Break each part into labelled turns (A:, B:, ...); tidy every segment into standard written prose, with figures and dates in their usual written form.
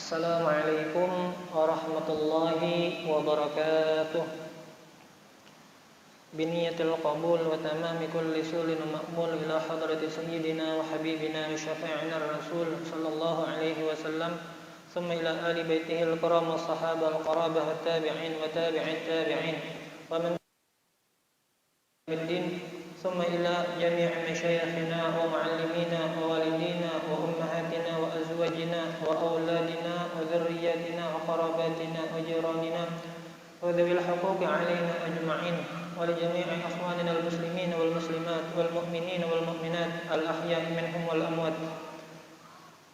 A: Assalamualaikum warahmatullahi wabarakatuh. Biniyatil qabul wa tamami kulli sulin maqbul ila hadrati sayyidina wa habibina wa syafi'ina rasul sallallahu alaihi wasallam thumma ila ali baitihi al-kiram wa sahabah al-qarabah wa tabi'in wa tabi'in tabi'in wa man biddin thumma ila jami' masyayikhina wa muallimina wa walidina wa ummahatina wa azwajina wa auladina wa dhurriyyatina wa qarabatina wa jiranina wa dhawil huquqi alaina ajma'in wa li jami'i akhwanina al-muslimin wal muslimat wal mu'minin wal mu'minat al-ahya'i minhum wal amwat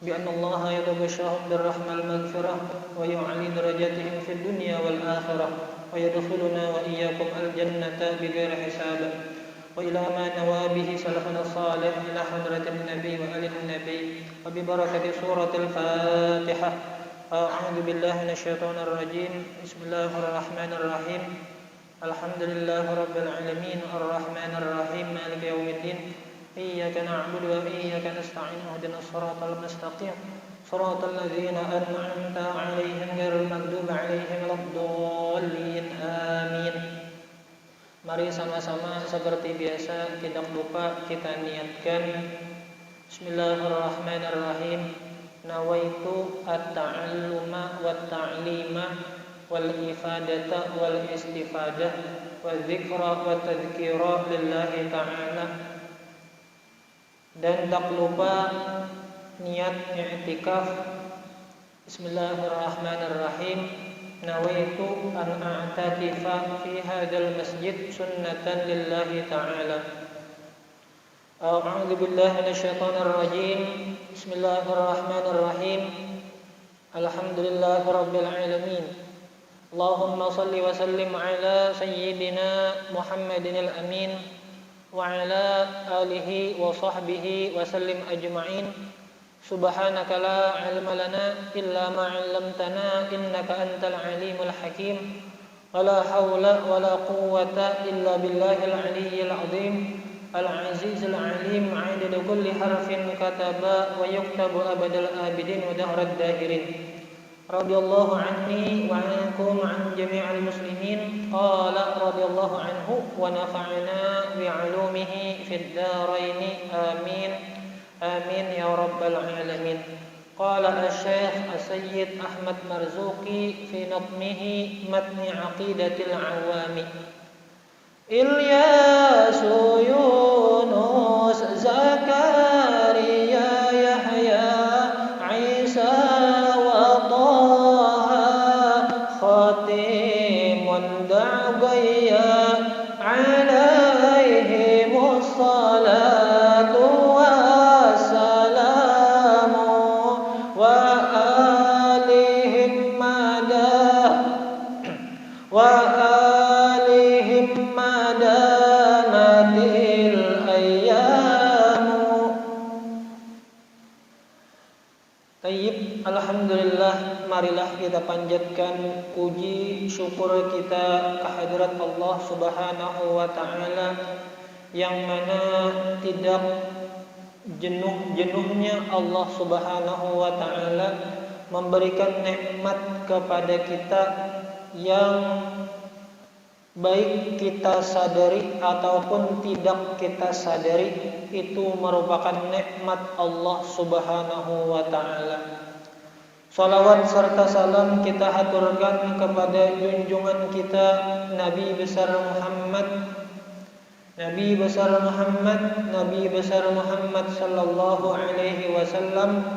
A: bi anna Allah yatabashshahum bir rahmal maghfirah wa yu'ali darajatihim fid dunya wal akhirah wa yadkhuluna wa iyyakum al-jannata bighairi hisab wa ila ma nawabihi salafana salih ila hadratin nabi wa alin nabi wa bi barakati suratil fatihah. A'udzu billahi minasyaitonir rajim. Bismillahirrahmanirrahim. Alhamdulillahi rabbil alamin arrahmanir rahim maliki yaumiddin iyyaka na'budu wa iyyaka nasta'in ihdinas siratal mustaqim siratal ladzina an'amta 'alaihim ghairil maghdubi 'alaihim waladdallin amin. Mari sama-sama seperti biasa tidak lupa kita niatkan Bismillahirrahmanirrahim. Nawaitu at-ta'alluma wat-ta'lima wal ifadata wal istifadah wa dzikra wa tadhkira lillahi ta'ala. Dan tak lupa niat i'tikaf. Bismillahirrahmanirrahim. Nawaitu an a'takifa fi hadzal masjid sunnatan lillahi ta'ala. A'udzu billahi minasyaitonir rajim. Bismillahirrahmanirrahim. Alhamdulillahi rabbil alamin. Allahumma shalli wa sallim ala sayyidina Muhammadinil amin wa ala alihi wa sahbihi wa sallim ajma'in. Subhanaka la ilma lana illa ma 'allamtana innaka antal alimul hakim. Wala haula wala quwwata illa billahil aliyyil azim. Al-azizul alim 'adada kulli harfin kataba wa yuktabu abadal abidin wa dahrad dahirin. Radiyallahu anni wa ankum an jami'il muslimin. Qala radiyallahu anhu wa nafa'ana bi 'ulumihi fid dharain amin. Amin ya rabbal alamin. Qala asy-syekh As-Sayyid Ahmad Marzuqi fi nadmihi matni aqidatil awami. Ilyasu Yunus Zakaria Yahya Isa wa Taha khatimun da'bayya alaihimus salatu Alhamdulillah, marilah kita panjatkan puji syukur kita kehadirat Allah Subhanahu wa taala yang mana tidak jenuh-jenuhnya Allah Subhanahu wa taala memberikan nikmat kepada kita yang baik kita sadari ataupun tidak kita sadari itu merupakan nikmat Allah Subhanahu wa taala. Salawat serta salam kita haturkan kepada junjungan kita Nabi besar Muhammad sallallahu alaihi wasallam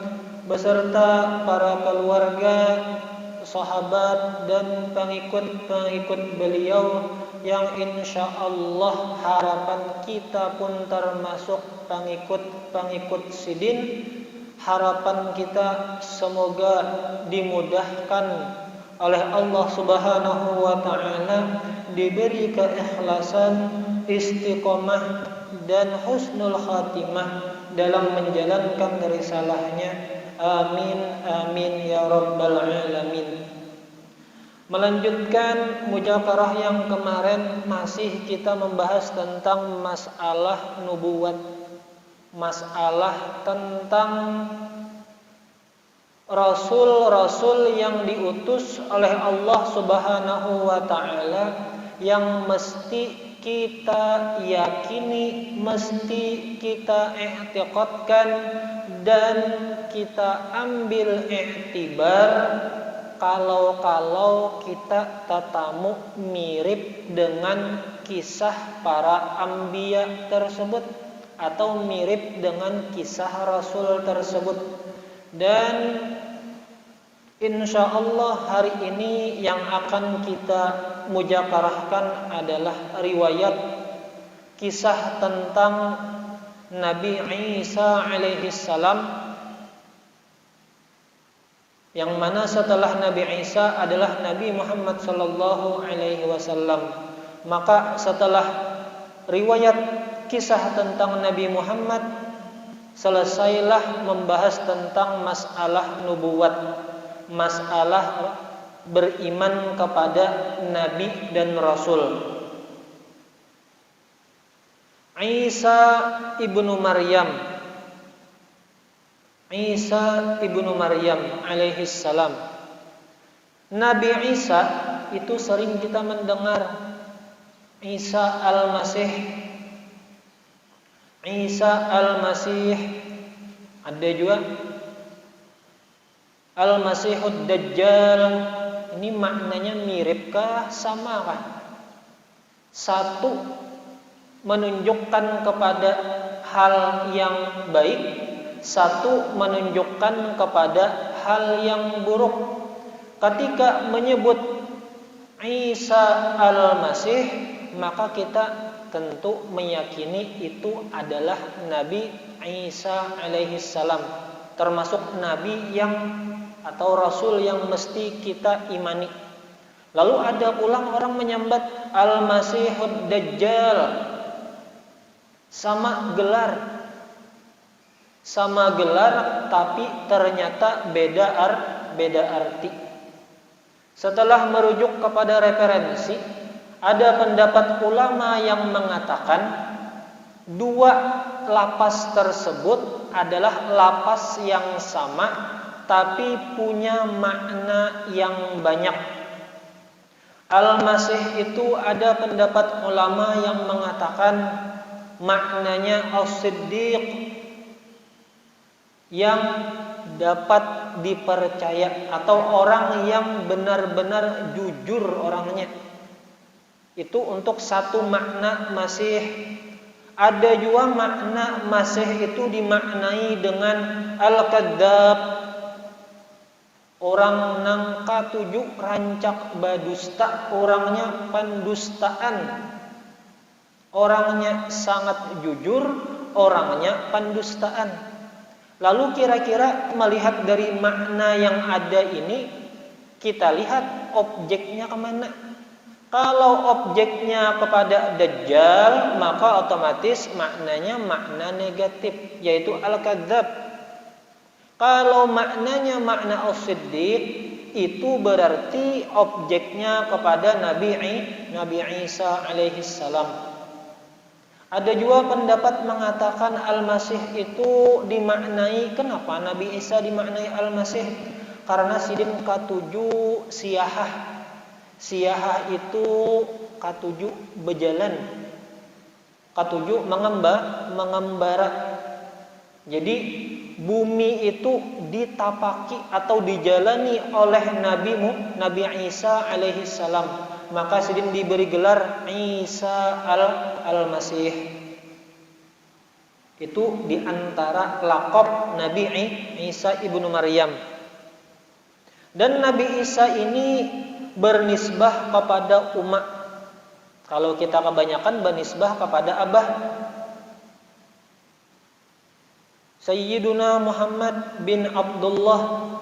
A: beserta para keluarga, sahabat dan pengikut beliau yang insyaallah harapan kita pun termasuk pengikut sidin. Harapan kita semoga dimudahkan oleh Allah Subhanahu wa taala, diberi keikhlasan, istiqomah dan husnul khatimah dalam menjalankan risalahnya. Amin amin ya rabbal alamin. Melanjutkan mujakarah yang kemarin, masih kita membahas tentang masalah nubuwat, masalah tentang rasul-rasul yang diutus oleh Allah Subhanahu wa taala yang mesti kita yakini, mesti kita i'tiqadkan dan kita ambil i'tibar kalau kita tatamu mirip dengan kisah para anbiya tersebut atau mirip dengan kisah rasul tersebut. Dan insya Allah hari ini yang akan kita mujakarahkan adalah riwayat kisah tentang Nabi Isa alaihi salam, yang mana setelah Nabi Isa adalah Nabi Muhammad sallallahu alaihi wasallam. Maka setelah riwayat kisah tentang Nabi Muhammad, selesailah membahas tentang masalah nubuwat, masalah beriman kepada Nabi dan Rasul. Isa ibnu Maryam alaihi salam. Nabi Isa itu sering kita mendengar Isa al-Masih, ada juga Al-Masihud Dajjal. Ini maknanya miripkah, samakah? Satu menunjukkan kepada hal yang baik, satu menunjukkan kepada hal yang buruk. Ketika menyebut Isa al-Masih, maka kita tentu meyakini itu adalah Nabi Isa alaihi salam, termasuk nabi yang atau rasul yang mesti kita imani. Lalu ada pula orang menyambat Al-Masihud Dajjal, sama gelar tapi ternyata beda arti. Setelah merujuk kepada referensi, ada pendapat ulama yang mengatakan dua lapas tersebut adalah lapas yang sama tapi punya makna yang banyak. Al-Masih itu ada pendapat ulama yang mengatakan maknanya As-Siddiq, yang dapat dipercaya atau orang yang benar-benar jujur orangnya. Itu untuk satu makna Masih. Ada juga makna Masih itu dimaknai dengan Al-Kadzab, orang nang katuju rancak badusta, orangnya pendustaan. Orangnya sangat jujur, orangnya pendustaan. Lalu kira-kira melihat dari makna yang ada ini, kita lihat objeknya kemana. Kalau objeknya kepada Dajjal, maka otomatis maknanya makna negatif, yaitu Al-Kadzab. Kalau maknanya makna As-Siddiq, itu berarti objeknya kepada Nabi Isa alaihi salam. Ada juga pendapat mengatakan Al-Masih itu dimaknai, kenapa Nabi Isa dimaknai Al-Masih? Karena sidin katuju siyahah. Siyahah itu katuju berjalan, katuju mengembara. Jadi bumi itu ditapaki atau dijalani oleh Nabi Isa alaihi salam. Maka sidin diberi gelar Isa al-Masih. Itu diantara laqab Nabi Isa ibnu Maryam. Dan Nabi Isa ini bernisbah kepada umat. Kalau kita kebanyakan bernisbah kepada abah. Sayyiduna Muhammad bin Abdullah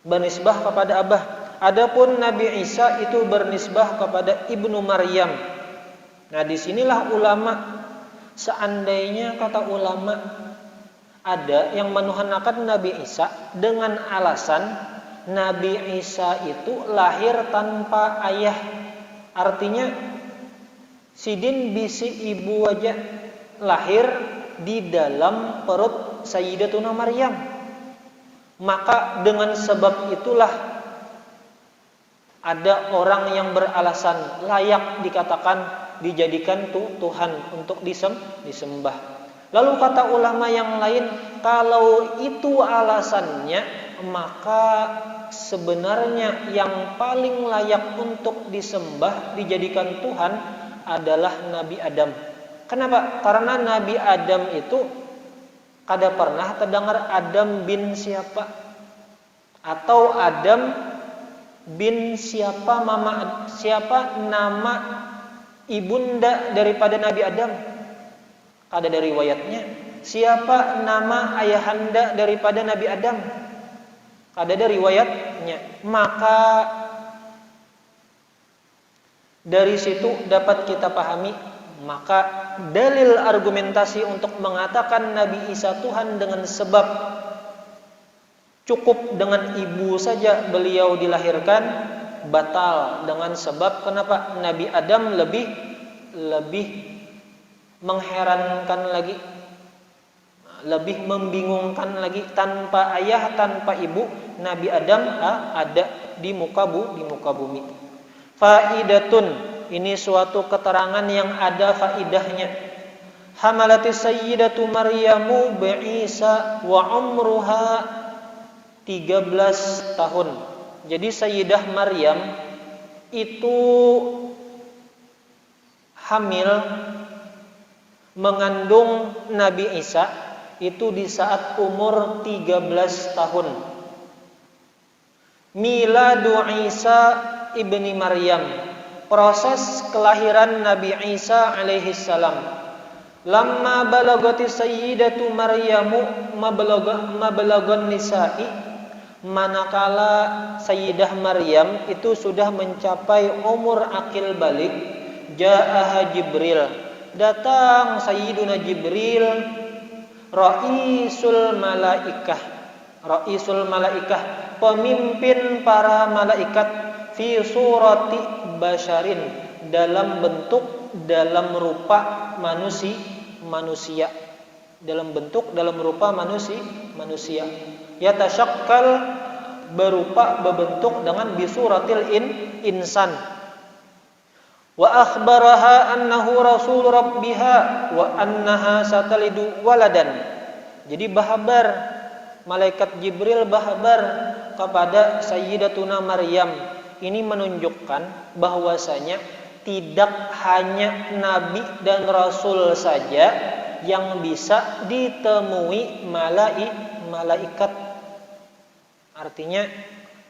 A: bernisbah kepada abah. Adapun Nabi Isa itu bernisbah kepada ibnu Maryam. Nah, disinilah ulama, seandainya kata ulama ada yang menuhankan Nabi Isa dengan alasan Nabi Isa itu lahir tanpa ayah. Artinya sidin bisi ibu aja, lahir di dalam perut Sayyidatuna Maryam. Maka dengan sebab itulah ada orang yang beralasan layak dikatakan dijadikan Tuhan untuk disembah. Lalu kata ulama yang lain, kalau itu alasannya, maka sebenarnya yang paling layak untuk disembah, dijadikan Tuhan adalah Nabi Adam. Kenapa? Karena Nabi Adam itu kada pernah terdengar Adam bin siapa, atau Adam bin siapa nama ibunda daripada Nabi Adam. Ada dari riwayatnya. Siapa nama ayahanda daripada Nabi Adam? Ada dari riwayatnya. Maka dari situ dapat kita pahami, maka dalil argumentasi untuk mengatakan Nabi Isa Tuhan dengan sebab cukup dengan ibu saja beliau dilahirkan batal, dengan sebab kenapa? Nabi Adam lebih mengherankan lagi, lebih membingungkan lagi. Tanpa ayah, tanpa ibu, Nabi Adam ada di muka bumi. Faidatun, ini suatu keterangan yang ada faidahnya. Hamalatis sayyidatu Maryamu bi'Isa wa umruha 13 tahun. Jadi Sayyidah Maryam itu hamil mengandung Nabi Isa itu di saat umur 13 tahun. Miladu Isa ibni Maryam, proses kelahiran Nabi Isa alaihi salam. Lamma balagati sayyidatu Maryamu mabalagon nisa'i, manakala Sayyidah Maryam itu sudah mencapai umur akil balik, ja'aha Jibril, datang Sayyiduna Jibril, Raisul Malaikah, pemimpin para malaikat, fi surati basyarin, dalam bentuk, dalam rupa manusia, dalam bentuk, dalam rupa manusia. Yatasyakkal, berupa, berbentuk dengan bisuratil insan. Wa akhbaraha annahu rasul rabbiha wa annaha satalidu waladan. Jadi bahbar, malaikat Jibril bahbar kepada Sayyidatuna Maryam. Ini menunjukkan bahwasanya tidak hanya nabi dan rasul saja yang bisa ditemui malaikat. Artinya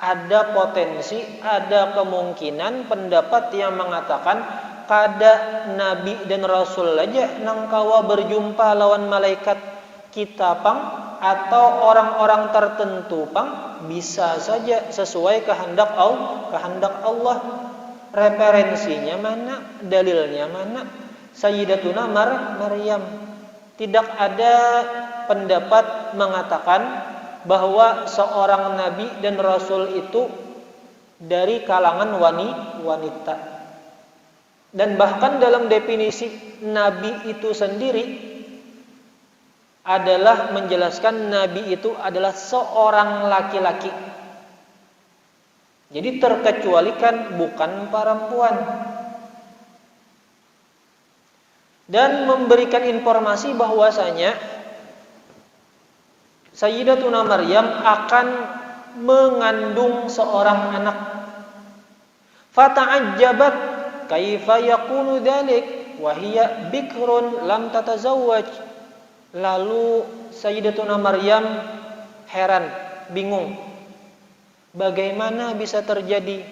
A: ada potensi, ada kemungkinan pendapat yang mengatakan kada nabi dan rasul aja nangkawa berjumpa lawan malaikat. Kita pang atau orang-orang tertentu pang bisa saja sesuai kehendak Allah. Referensinya mana? Dalilnya mana? Sayyidatuna Maryam. Tidak ada pendapat mengatakan bahwa seorang nabi dan rasul itu dari kalangan wanita. Dan bahkan dalam definisi nabi itu sendiri adalah menjelaskan nabi itu adalah seorang laki-laki. Jadi terkecualikan bukan perempuan. Dan memberikan informasi bahwasanya Sayyidatuna Maryam akan mengandung seorang anak. Fata'ajjabat kaifa yakunu dzalik wa hiya bikrun lam tatazawwaj. Lalu Sayyidatuna Maryam heran, bingung. Bagaimana bisa terjadi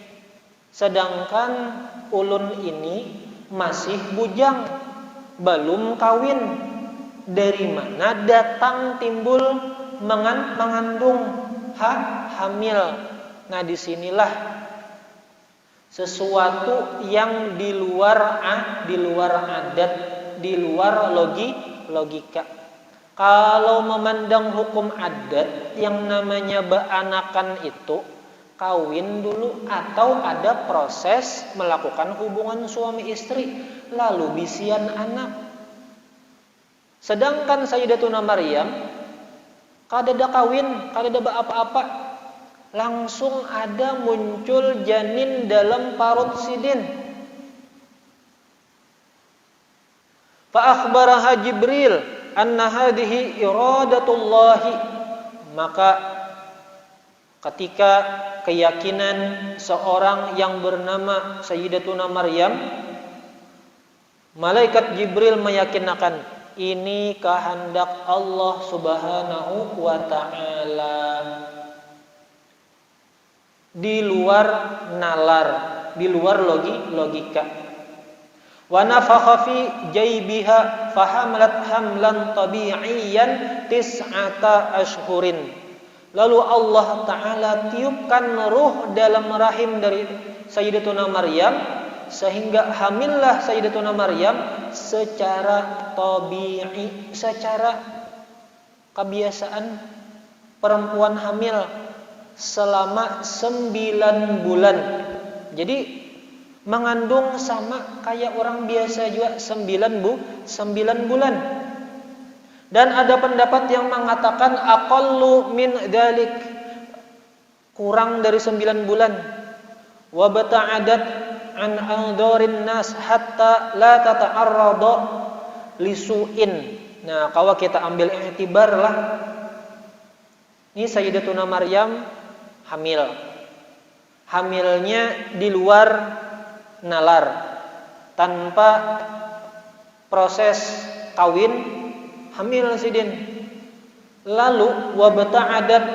A: sedangkan ulun ini masih bujang, belum kawin. Dari mana datang timbul mengandung hamil? Nah, disinilah sesuatu yang di luar adat, di luar logika. Kalau memandang hukum adat, yang namanya beanakan itu kawin dulu atau ada proses melakukan hubungan suami istri lalu bisian anak. Sedangkan Sayyidatuna Maryam kadada kawin, kadada apa-apa, langsung ada muncul janin dalam parut sidin. Fa akhbaraha Jibril anna hadhihi iradatullahi. Maka ketika keyakinan seorang yang bernama Sayyidatuna Maryam, malaikat Jibril meyakinkan ini kehendak Allah Subhanahu wa taala. Di luar nalar, di luar logika. Wa nafakha fi jaybiha fahamalat hamlan tabi'iyan 9 ashhurin. Lalu Allah taala tiupkan ruh dalam rahim dari Sayyidatuna Maryam, sehingga hamillah Sayyidatuna Maryam secara tabi'i, secara kebiasaan perempuan hamil selama 9 bulan. Jadi mengandung sama kayak orang biasa juga 9 bulan. Dan ada pendapat yang mengatakan aqallu min dzalik, kurang dari 9 bulan. Wa bata'adat an andorin nas hatta la tata'arrada lisu'in. Nah, kalau kita ambil i'tibar lah, ini Sayyidatuna Maryam hamilnya di luar nalar, tanpa proses kawin, hamil sidin. Lalu wa bata'adat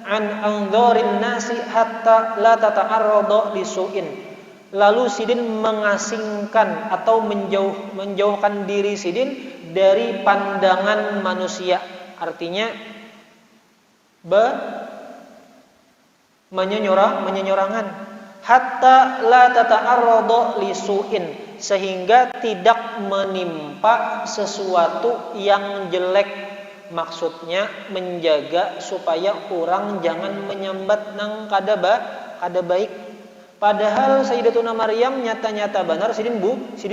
A: an andorin nasi hatta la tata'arrada lisu'in. Lalu sidin mengasingkan atau menjauhkan diri sidin dari pandangan manusia. Artinya menyenyorangan. Hatta la tata'arrada lisu'in, sehingga tidak menimpa sesuatu yang jelek. Maksudnya menjaga supaya orang jangan menyambat nang kada baik. Padahal Sayyidatuna Maryam nyata-nyata benar sidin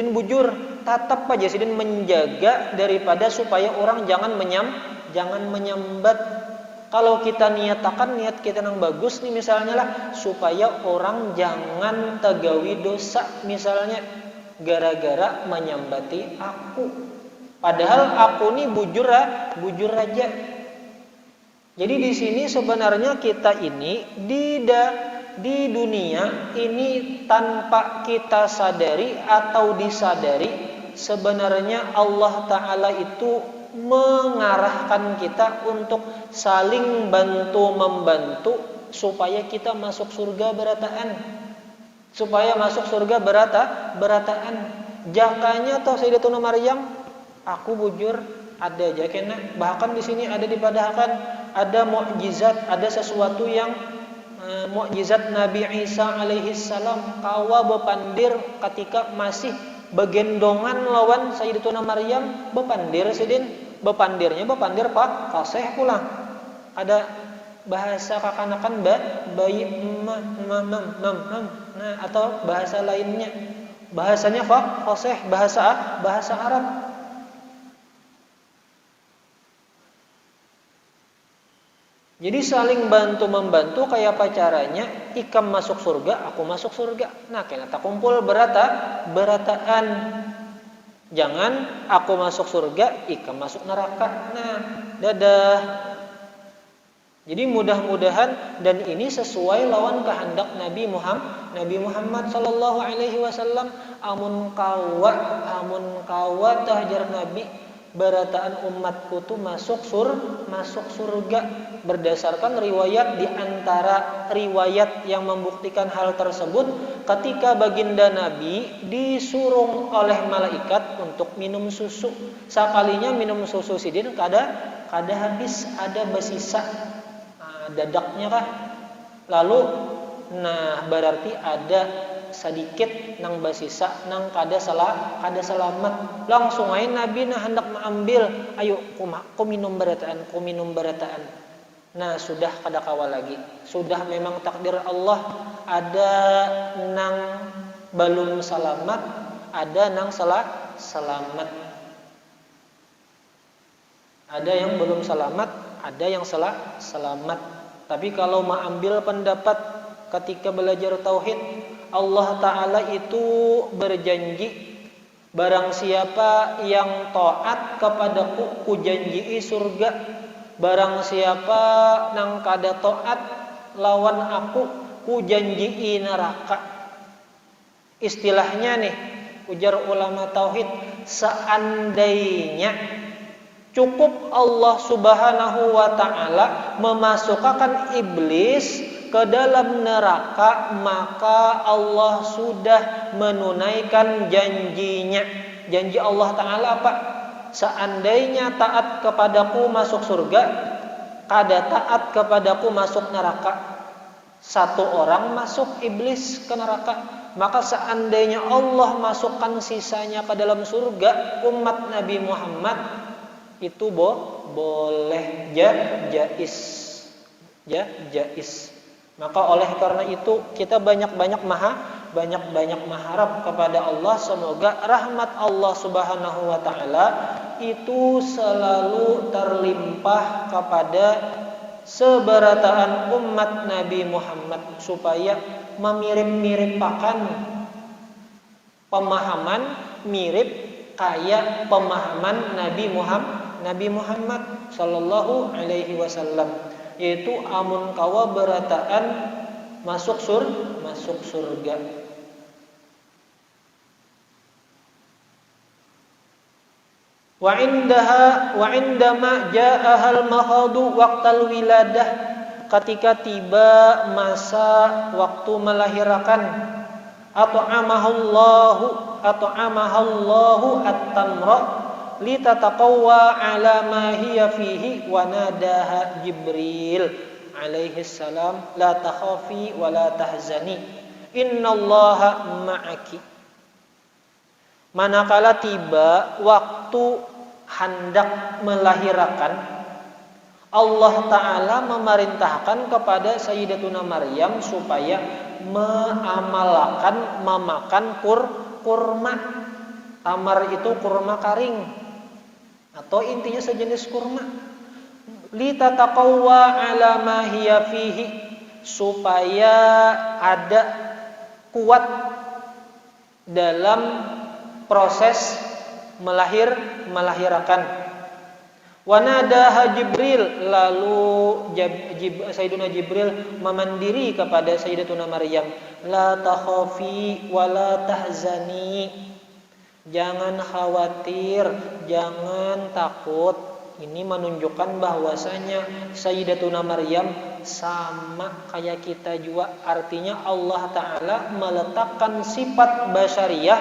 A: bujur, tetap aja sidin menjaga daripada supaya orang jangan menyambat. Kalau kita niat kita yang bagus nih misalnya lah, supaya orang jangan tegawi dosa misalnya gara-gara menyambati aku. Padahal aku nih bujur aja. Jadi di sini sebenarnya kita ini di dunia ini tanpa kita sadari atau disadari, sebenarnya Allah Ta'ala itu mengarahkan kita untuk saling bantu-membantu supaya kita masuk surga berataan. Jakanya toh Sayyidatuna Maryam, aku bujur ada aja kena. Bahkan di sini ada dipadahkan ada mukjizat, ada sesuatu yang mukjizat Nabi Isa alaihi salam kawa bepandir ketika masih begendongan lawan Sayyidatuna Maryam, bepandir sidin. Bepandir pak fasih pula. Ada bahasa kakanakan bayi nah, atau bahasa lainnya. Bahasanya fasih, bahasa Arab. Jadi saling bantu-membantu kayak apa caranya? Ikam masuk surga, aku masuk surga. Nah, kena tak kumpul berataan. Jangan aku masuk surga, ikam masuk neraka. Nah, dadah. Jadi mudah-mudahan, dan ini sesuai lawan kehendak Nabi Muhammad sallallahu alaihi wasallam. Amun kawa tahjar Nabi berataan umatku tuh masuk surga berdasarkan riwayat. Di antara riwayat yang membuktikan hal tersebut, ketika baginda Nabi disuruh oleh malaikat untuk minum susu. Sekalinya minum susu sidin kada habis, ada bersisa dadaknya kah. Lalu berarti ada sedikit nang basisa nang kada selamat. Langsung aja Nabi hendak mengambil, ayo ku minum berataan. Nah, sudah kada kawal lagi. Sudah memang takdir Allah, ada nang belum selamat, ada nang selamat. Ada yang belum selamat, ada yang selamat. Tapi kalau mengambil pendapat ketika belajar tauhid, Allah Ta'ala itu berjanji, barang siapa yang taat kepadaku, ku janjii surga. Barang siapa nang kada taat lawan aku, ku janjii neraka. Istilahnya nih, ujar ulama tauhid, seandainya cukup Allah Subhanahu wa Ta'ala memasukkan iblis ke dalam neraka, maka Allah sudah menunaikan janjinya. Janji Allah Ta'ala apa? Seandainya taat kepadaku masuk surga, kada taat kepadaku masuk neraka. Satu orang masuk iblis ke neraka, maka seandainya Allah masukkan sisanya ke dalam surga, umat Nabi Muhammad itu boleh jais. Maka oleh karena itu kita banyak-banyak mengharap kepada Allah, semoga rahmat Allah Subhanahu wa Ta'ala itu selalu terlimpah kepada seberataan umat Nabi Muhammad, supaya memirip-miripkan pemahaman mirip kayak pemahaman Nabi Muhammad sallallahu alaihi wasallam, yaitu amun kawa berataan masuk surga. Wa indama ja'ahal mahadu waqtal wiladah, ketika tiba masa waktu melahirkan, at'amahallahu at-tamra litataqawwa ala ma hiya fihi, wa nadaha Jibril alaihi salam la takhafi wa la tahzani innallaha ma'aki. Manakala tiba waktu hendak melahirkan, Allah Ta'ala memerintahkan kepada Sayyidatuna Maryam supaya memakan kurma. Tamar itu kurma karing, atau intinya sejenis kurma. Litataqawwa ala ma hiya fihi, supaya ada kuat dalam proses melahirkan. Wa nadaha Jibril, lalu Sayyiduna Jibril memandiri kepada Sayyidatuna Maryam, la takhafi wa la tahzani, jangan khawatir, jangan takut. Ini menunjukkan bahwasanya Sayyidatuna Maryam sama kayak kita juga. Artinya Allah Ta'ala meletakkan sifat basyariyah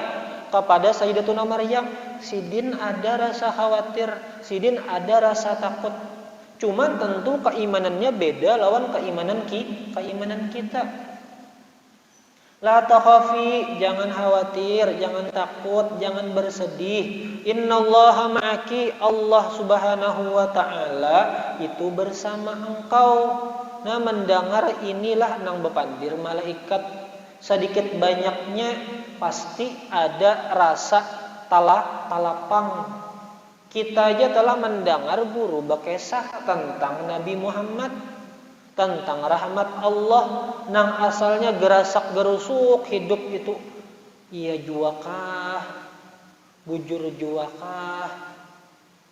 A: kepada Sayyidatuna Maryam. Sidin ada rasa khawatir, sidin ada rasa takut. Cuma tentu keimanannya beda lawan keimanan kita. La takhafi, jangan khawatir, jangan takut, jangan bersedih. Innallaha ma'aki, Allah Subhanahu wa Ta'ala itu bersama engkau. Nah, mendengar inilah nang bepandir malaikat. Sedikit banyaknya pasti ada rasa talapang. Kita aja telah mendengar guru berkisah tentang Nabi Muhammad, tentang rahmat Allah nang asalnya gerasak gerusuk hidup itu. Iya juakah, bujur juakah,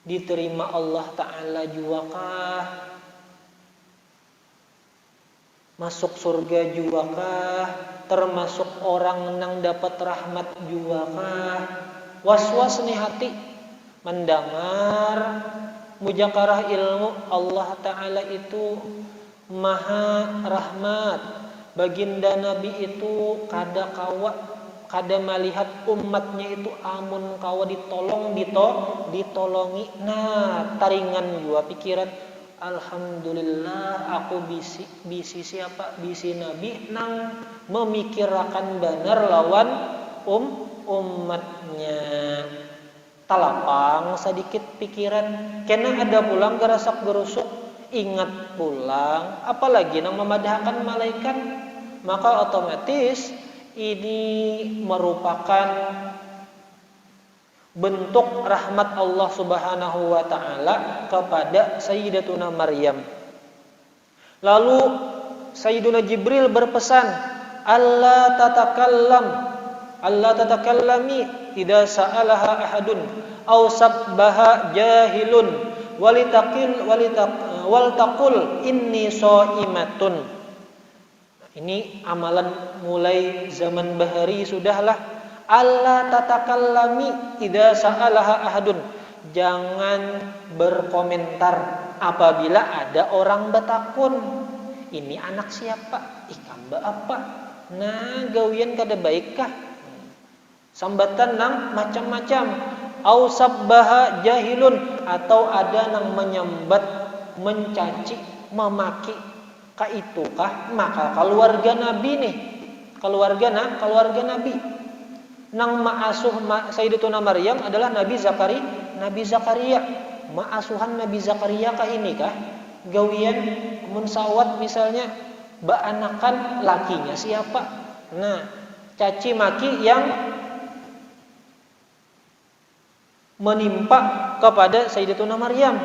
A: diterima Allah Ta'ala juakah, masuk surga juakah, termasuk orang nang dapat rahmat juakah. Was-was nih hati mendengar mujakarah ilmu. Allah Ta'ala itu maha rahmat. Baginda Nabi itu kada melihat umatnya itu amun kawa ditolongi. Nah, taringan jua pikiran, alhamdulillah aku bisi siapa? Bisi Nabi nang memikirkan benar lawan umatnya. Talapang sedikit pikiran, kena ada pulang gerasak gerusuk, ingat pulang, apalagi nang memadahkan malaikat, maka otomatis ini merupakan bentuk rahmat Allah Subhanahu wa taala kepada Sayyidatuna Maryam. Lalu Sayyiduna Jibril berpesan, Allah tatakallami idza sa'alaha ahadun aw sabbaha jahilun waltaqul inni shaimatun. Ini amalan mulai zaman bahari sudahlah. Allah tatakallami idza sa'alaha ahadun. Jangan berkomentar apabila ada orang bertakun. Ini anak siapa? Ikamba apa? Nah, gawian kada baikkah? Sambatan nang macam-macam. Au sabbaha jahilun, atau ada nang menyambat, mencaci, memaki ka itukah? Maka keluarga Nabi nih. Keluarga Nabi. Nang maasuh Sayyidatuna Maryam adalah Nabi Zakaria. Maasuhan Nabi Zakaria kah ini kah? Gawian munsawat misalnya baanakan lakinya siapa? Nah, caci maki yang menimpa kepada Sayyidatuna Maryam.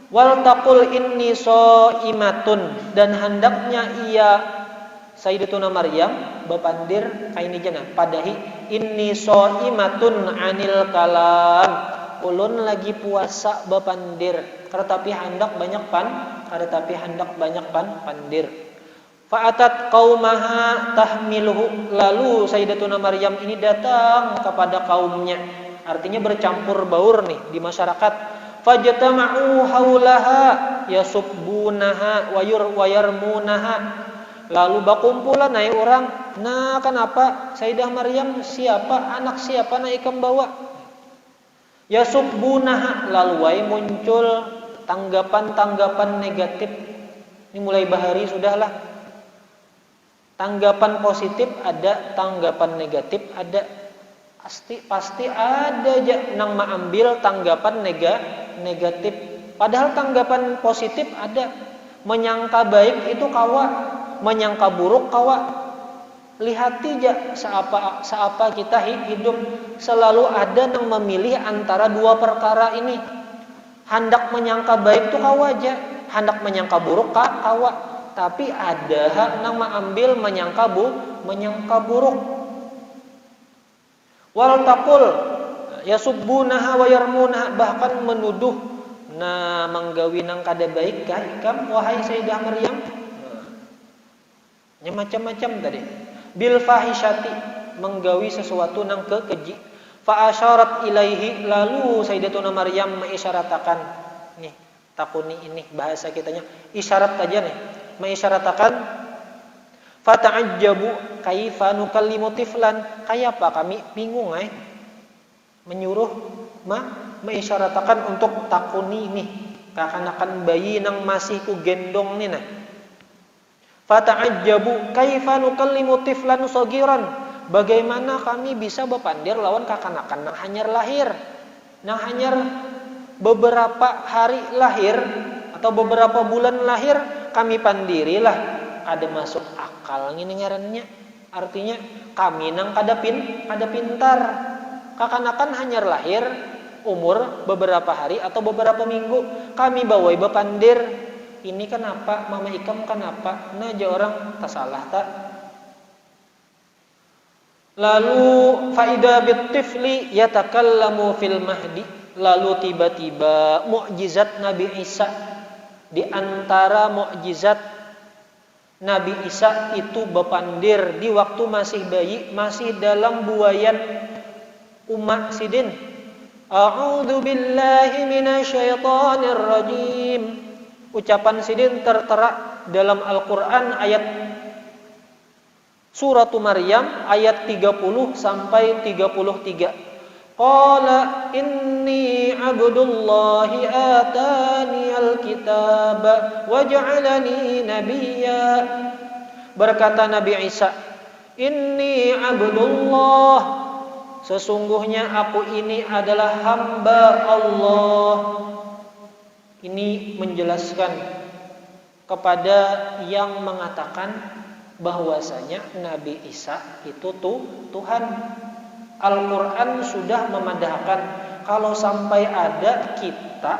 A: Wal taqul inni shaimatun, dan hendaknya ia Sayyidatuna Maryam bepandir kaini jana padahi inni shaimatun anil kalam, ulun lagi puasa bepandir tetapi hendak banyak pandir. Fa'atat qaumaha tahmiluhu, lalu Sayyidatuna Maryam ini datang kepada kaumnya, artinya bercampur baur nih di masyarakat. Fajtama'u haulaha yasubbunaha wa yarmunaha, lalu bakumpulan naik orang. Nah, kenapa Sayyidah Maryam siapa, anak siapa na ikam bawa? Yasubbunaha, lalu muncul tanggapan negatif. Ini mulai bahari sudahlah. Tanggapan positif ada, tanggapan negatif ada. Pasti ada aja nang mengambil tanggapan negatif. Padahal tanggapan positif ada. Menyangka baik itu kawa, menyangka buruk kawa. Lihati aja seapa kita hidup, selalu ada yang memilih antara dua perkara ini. Hendak menyangka baik itu kawa aja, hendak menyangka buruk kawa. Tapi ada hak yang mengambil menyangka buruk. Wal taqul yasubbunaha wa yarmunaha, bahkan menuduh manggawi nang kada baik kah ikam wahai Sayyidah Maryam. Nya macam-macam tadi. Bil fahisyati, menggawi sesuatu nang keji. Fa asyarat ilaihi, lalu Sayyidatuna Maryam mengisyaratakan. Nih, takuni ini bahasa kitanya isyarat aja nih. Mengisyaratakan fata'ajjabu kaifa nukallimu tiflan, kayak apa kami bingung menyuruh mengisyaratakan untuk takuni nih kakanakan bayi nang masih ku gendong nih nah. Fata'ajjabu kaifa nukallimu tiflan sagiran, bagaimana kami bisa bepandir lawan kakanakan nang hanyar lahir, nang hanyar beberapa hari lahir atau beberapa bulan lahir, kami pandirilah. Ada masuk akal ngini ngarannya. Artinya kami nang kada pintar. Kakanakan hanyar lahir umur beberapa hari atau beberapa minggu, kami bawai bepandir. Ini kenapa mama ikam kenapa? Nah, aja orang tak salah tak. Lalu faida bitifli yatakallamu fil mahdi, lalu tiba-tiba mukjizat Nabi Isa. Di antara mukjizat Nabi Isa itu bepandir di waktu masih bayi, masih dalam buayan umat sidin. A'udzu billahi minasyaitonir rajim. Ucapan sidin tertera dalam Al-Qur'an ayat Surat Maryam ayat 30 sampai 33. Qala inni abdullahi atani alkitaba waj'alani nabiyya. Berkata Nabi Isa, inni abdullah, sesungguhnya aku ini adalah hamba Allah. Ini menjelaskan kepada yang mengatakan bahwasanya Nabi Isa itu Tuhan. Al-Quran sudah memadahkan. Kalau sampai ada kita,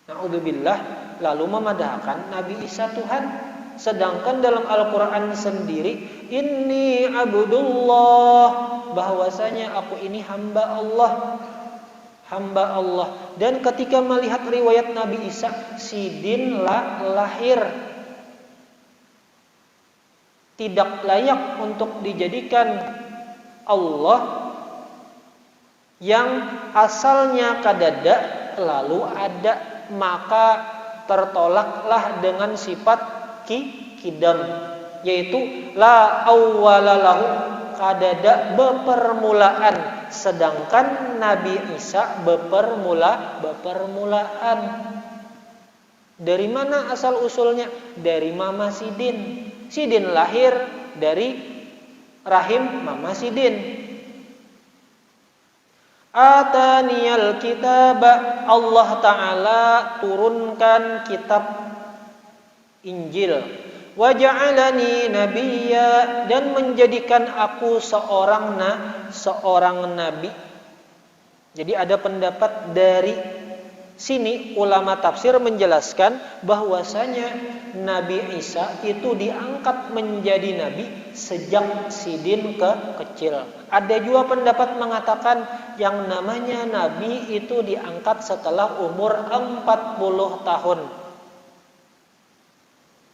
A: na'udzubillah, lalu memadahkan Nabi Isa Tuhan. Sedangkan dalam Al-Quran sendiri, inni abdullah, bahwasanya aku ini hamba Allah. Hamba Allah. Dan ketika melihat riwayat Nabi Isa, Sidin lahir tidak layak untuk dijadikan Allah yang asalnya kadada lalu ada, maka tertolaklah dengan sifat kidam, yaitu la awwalalahu, kadada bepermulaan, sedangkan Nabi Isa bepermulaan. Dari mana asal usulnya? Dari Mama Sidin. Sidin lahir dari rahim Mama Sidin. Ataniyal kitab, Allah Ta'ala turunkan kitab Injil. Wa ja'alani nabiyya, dan menjadikan aku seorang nabi. Jadi ada pendapat dari sini, ulama tafsir menjelaskan bahwasanya Nabi Isa itu diangkat menjadi nabi sejak Sidin kecil. Ada juga pendapat mengatakan yang namanya nabi itu diangkat setelah umur 40 tahun.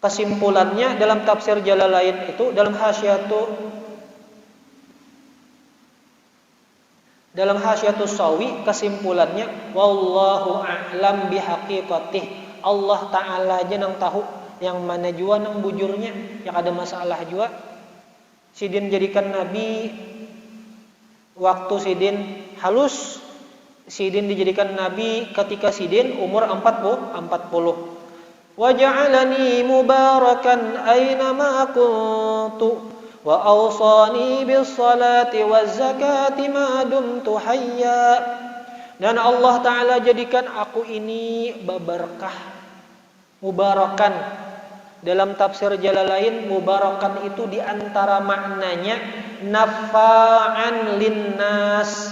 A: Kesimpulannya dalam tafsir Jalalain itu, dalam Hasyiatus Sawi, kesimpulannya wallahu a'lam bihaqiqatih. Allah Ta'ala aja yang tahu yang mana jua nang bujurnya. Yang ada masalah jua Sidin jadikan nabi waktu Sidin halus. Sidin dijadikan nabi ketika Sidin umur 40. Wa ja'alani mubarakan aina ma kuntu wa awsani bis salati waz zakati ma dumtu hayya. Dan Allah Ta'ala jadikan aku ini berberkah, mubarakan. Dalam tafsir Jalalain, mubarakan itu diantara maknanya nafa'an linnas,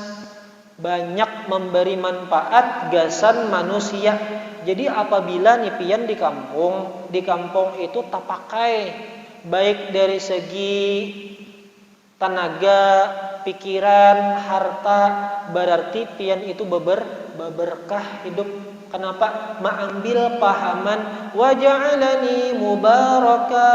A: banyak memberi manfaat gasan manusia. Jadi apabila nipian di kampung itu tak pakai, baik dari segi tenaga, pikiran, harta, berarti pian itu berkah hidup. Kenapa? Mengambil pahaman wa ja'alani mubaraka,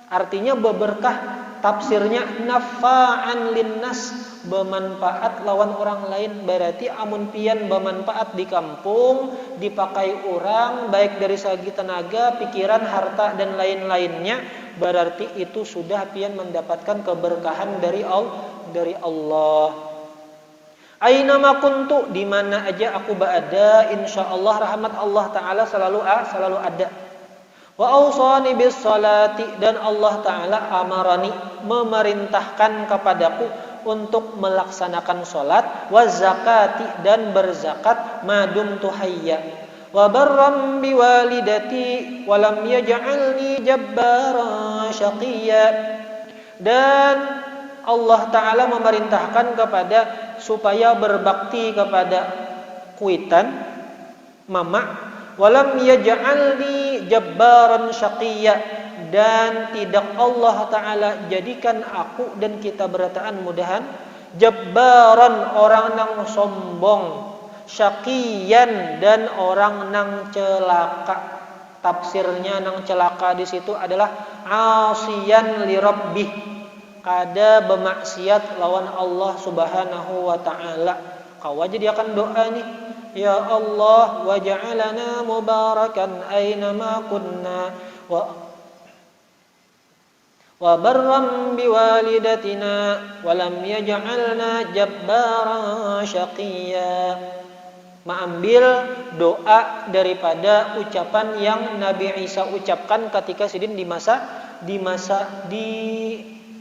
A: artinya berberkah. Tafsirnya nafa'an linnas, bermanfaat lawan orang lain. Berarti amun pian bermanfaat di kampung, dipakai orang, baik dari segi tenaga, pikiran, harta, dan lain-lainnya, berarti itu sudah pian mendapatkan keberkahan dari Allah. Aina ma kuntu, di mana aja aku berada, insyaallah rahmat Allah Ta'ala selalu ada. Wa awsani bis salati, dan Allah Ta'ala amarani, memerintahkan kepadaku untuk melaksanakan salat, wa zakati, dan berzakat, madumtu hayya, wa barram biwalidati wa lam yaj'alni jabbaran syaqiyya. Dan Allah Ta'ala memerintahkan kepada supaya berbakti kepada kuitan mama, walam yaj'alni jabbaran syaqiyya, dan tidak Allah Ta'ala jadikan aku dan kita berataan mudahan jabbaran, orang nang sombong, syaqiyan, dan orang nang celaka. Tafsirnya nang celaka di situ adalah asiyan li rabbih, kada bermaksiat lawan Allah Subhanahu wa Ta'ala. Kau aja dia akan doa nih, ya Allah waj'alna mubarakan aina ma kunna wa barram biwalidatina wa lam yaj'alna jabbaran syaqiyya. Mengambil doa daripada ucapan yang Nabi Isa ucapkan ketika Sidin di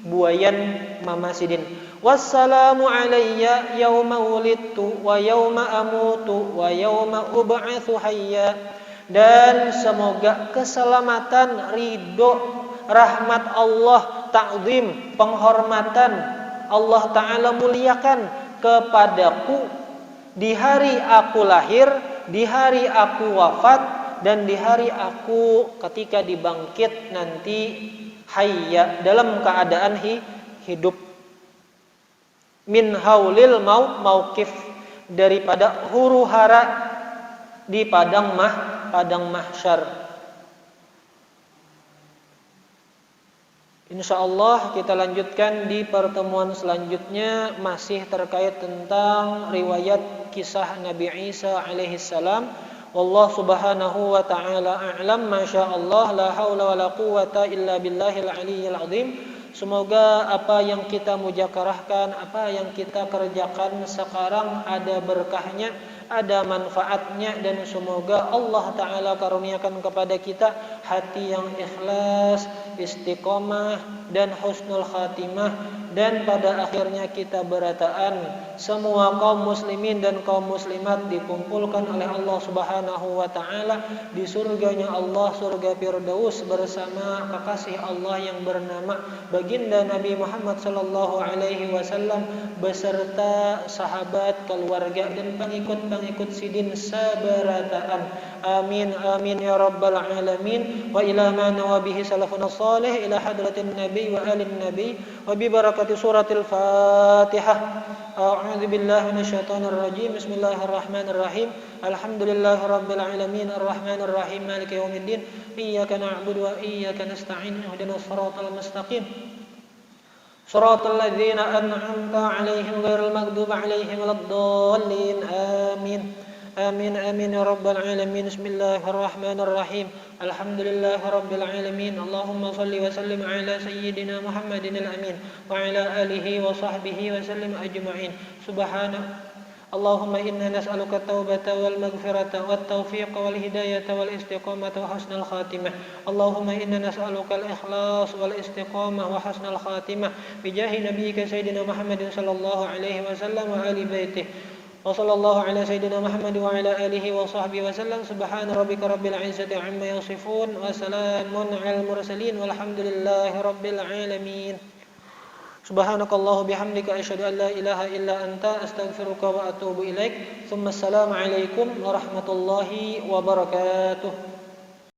A: buayan Mama Sidin. Wassalamu alayya yawma wulidtu wa yawma amutu wa yawma ub'atsu hayya. Dan semoga keselamatan, ridho, rahmat Allah, ta'zim, penghormatan Allah Ta'ala muliakan kepadaku di hari aku lahir, di hari aku wafat, dan di hari aku ketika dibangkit nanti hayya, dalam keadaan hidup. Min haulil mauqif, daripada huru hara di padang mahsyar. Insyaallah kita lanjutkan di pertemuan selanjutnya, masih terkait tentang riwayat kisah Nabi Isa alaihissalam. Wallahu subhanahu wa ta'ala a'lam. Masyaallah, la haula wala quwata illa billahil aliyyil azim. Semoga apa yang kita mujakarahkan, apa yang kita kerjakan sekarang ada berkahnya, ada manfaatnya, dan semoga Allah Ta'ala karuniakan kepada kita hati yang ikhlas, istiqomah, dan husnul khatimah, dan pada akhirnya kita berataan semua kaum muslimin dan kaum muslimat dikumpulkan oleh Allah Subhanahu wa Ta'ala di surganya Allah, surga Firdaus, bersama kekasih Allah yang bernama baginda Nabi Muhammad sallallahu alaihi wasallam beserta sahabat, keluarga, dan pengikut sidin sabarataan. Amin amin ya rabbal alamin. Wa ila ma nawabihi salafun salih ila hadratin nabi wa alin nabi wa bi barakati suratil Fatihah. A'udzu billahi minasyaitonir rajim. Bismillahirrahmanirrahim. Alhamdulillahi rabbil alamin arrahmanir rahim maliki yaumiddin. Iyyaka na'budu wa iyyaka nasta'in. Ihdinas siratal mustaqim. Shiratal ladzina an'amta 'alaihim ghairil maghdubi 'alaihim waladdallin. Amin. Amin amin ya rabbal alamin. Bismillahirrahmanirrahim. Alhamdulillahi rabbil alamin. Allahumma shalli wa sallim ala sayyidina Muhammadin al-amin wa ala alihi wa sahbihi wa sallim ajma'in. Subhana Allahumma inna nas'aluka at-taubata wal maghfirata wat taufiqa wal hidayata wal istiqamata wa husnal khatimah. Allahumma inna nas'aluka al-ikhlas wal istiqamah wa husnal khatimah bi jahi nabiyyika sayyidina Muhammadin sallallahu alaihi wasallam wa ali baitihi. Wa sallallahu ala sayyidina Muhammad wa ala alihi wa sahbihi wa sallam. Subhana rabbika rabbil izzati amma yasifun wa salamun alal mursalin walhamdulillahi rabbil alamin. Subhanakallahu bihamdika asyhadu an la ilaha illa anta astaghfiruka wa atubu ilaik. Tsumma assalamu alaikum warahmatullahi wabarakatuh.